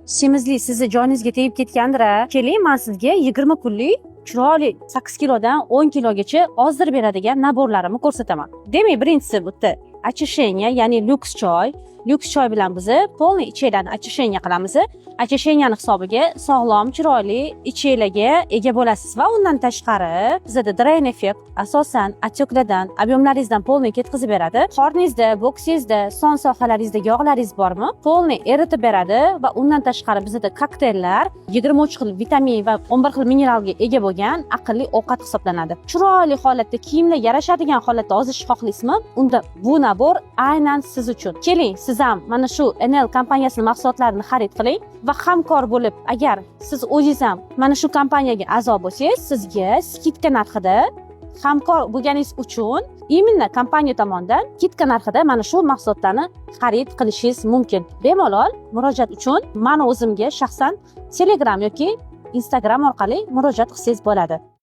Semizlik sizni joningizga tegib ketgandir-a? Keling, men sizga 20 kunlik chiroyli 8 kilodan 10 kilogacha ozdirib beradigan naborlarimni ko'rsataman. Demak, birinchisi bu yerda очищение, ya'ni lyuks choy. Lyuks choy bilan biz полный ichaklarni очищение qilamiz. Очищениyaning hisobiga sog'lom, chiroyli ichaklarga ega bo'lasiz va undan tashqari bizda drain effekt asosan отекlardan, объемlaringizdan полный ketkazib beradi. Qorningizda, boksingizda, son sohalaringizdagi yog'laringiz bormi? Полный eritib beradi va undan tashqari bizda kokteyllar 23 xil vitamin va 11 xil mineralga ega bo'lgan aqlli ovqat hisoblanadi. Chiroyli holatda, kiyimga yarashadigan holatda ozishni xohlaysizmi? Unda bu nabor aynan siz uchun. Keling, siz ham mana shu NL kompaniyasining mahsulotlarini xarid qiling va hamkor bo'lib, agar siz o'zingiz ham mana shu kompaniyaga a'zo bo'lsangiz, sizga skidka narxida hamkor bo'lganingiz uchun именно kompaniya tomonidan skidka narxida mana shu mahsulotlarni xarid qilishingiz mumkin. Bemalol murojaat uchun meni o'zimga shaxsan Telegram yoki Instagram orqali murojaat qilsangiz bo'ladi.